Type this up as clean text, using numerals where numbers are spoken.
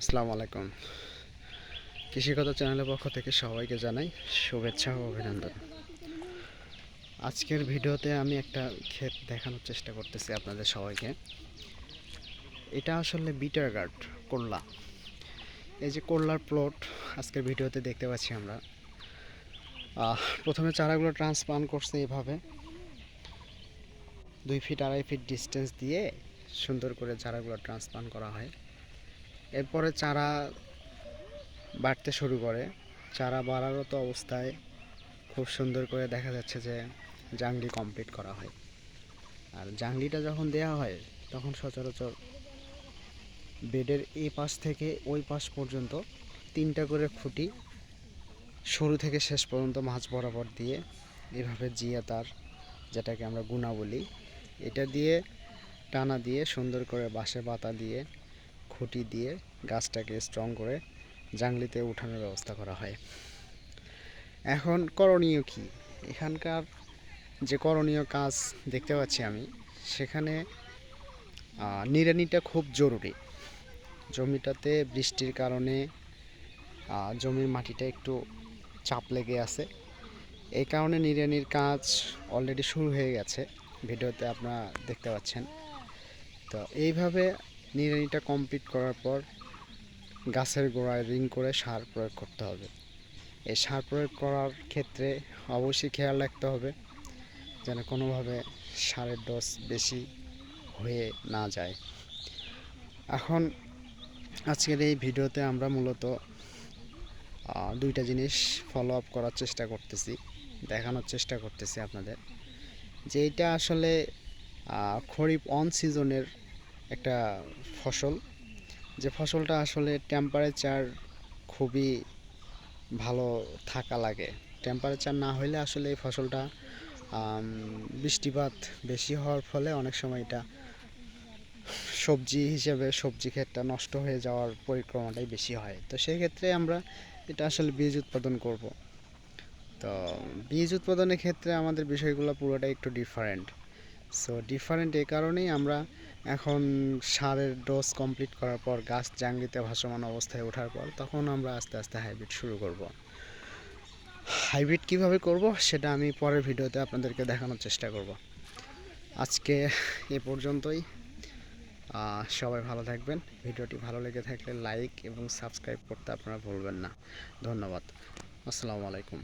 আসসালামু আলাইকুম। কৃষিগত চ্যানেলের পক্ষ থেকে সবাইকে জানাই শুভেচ্ছা ও অভিনন্দন। আজকের ভিডিওতে আমি একটা ক্ষেত দেখানোর চেষ্টা করতেছি আপনাদের সবাইকে। এটা আসলে বিটার গার্ড, করলা। এই যে করলার প্লট আজকের ভিডিওতে দেখতে পাচ্ছি আমরা। প্রথমে চারাগুলো ট্রান্সপ্লান্ট করছে এভাবে 2 ফিট 2.5 ফিট ডিস্টেন্স দিয়ে সুন্দর করে চারাগুলো ট্রান্সপ্লান্ট করা হয়। এরপরে চারা বাড়তে শুরু করে। চারা বাড়ারত অবস্থায় খুব সুন্দর করে দেখা যাচ্ছে যে জাংলি কমপ্লিট করা হয়। আর জাংলিটা যখন দেওয়া হয় তখন সচরাচর বেডের এই পাশ থেকে ওই পাশ পর্যন্ত 3টা করে খুঁটি শুরু থেকে শেষ পর্যন্ত মাঝ বরাবর দিয়ে এভাবে জিয়া তার, যেটাকে আমরা গুণা বলি, এটা দিয়ে টানা দিয়ে সুন্দর করে বাঁশের পাতা দিয়ে খুঁটি দিয়ে গাছটাকে স্ট্রং করে জাংলিতে উঠানোর ব্যবস্থা করা হয়। এখন করণীয় কি? এখানকার যে করণীয় কাজ দেখতে পাচ্ছি আমি, সেখানে নিড়ানিটা খুব জরুরি। জমিটাতে বৃষ্টির কারণে জমির মাটিটা একটু চাপ লেগে আছে, এই কারণে নিড়ানির কাজ অলরেডি শুরু হয়ে গেছে, ভিডিওতে আপনারা দেখতে পাচ্ছেন। তো এইভাবে নিড়ানিটা কমপ্লিট করার পর গাছের গোড়ায় রিং করে সার প্রয়োগ করতে হবে। এই সার প্রয়োগ করার ক্ষেত্রে অবশ্যই খেয়াল রাখতে হবে যেন কোনোভাবে সারের ডোজ বেশি হয়ে না যায়। এখন আজকের এই ভিডিওতে আমরা মূলত 2টা জিনিস ফলো আপ করার চেষ্টা করতেছি, দেখানোর চেষ্টা করতেছি আপনাদের, যে এটা আসলে খরিফ অন সিজনের একটা ফসল, যে ফসলটা আসলে টেম্পারেচার খুবই ভালো থাকা লাগে। টেম্পারেচার না হলে আসলে এই ফসলটা বৃষ্টিপাত বেশি হওয়ার ফলে অনেক সময় এটা সবজি হিসেবে সবজি ক্ষেতটা নষ্ট হয়ে যাওয়ার পরিক্রমাটাই বেশি হয়। তো সেই ক্ষেত্রে আমরা এটা আসলে বীজ উৎপাদন করব। তো বীজ উৎপাদনের ক্ষেত্রে আমাদের বিষয়গুলো পুরোটাই একটু ডিফারেন্ট। সো ডিফারেন্ট এই কারণেই আমরা এখন সারের ডোজ কমপ্লিট করার পর গাছ জাংলিতে ভাসমান অবস্থায় ওঠার পর তখন আমরা আস্তে আস্তে হাইব্রিড শুরু করব। হাইব্রিড কীভাবে করব সেটা আমি পরের ভিডিওতে আপনাদেরকে দেখানোর চেষ্টা করব। আজকে এ পর্যন্তই। সবাই ভালো থাকবেন। ভিডিওটি ভালো লেগে থাকলে লাইক এবং সাবস্ক্রাইব করতে আপনারা ভুলবেন না। ধন্যবাদ। আসসালামু আলাইকুম।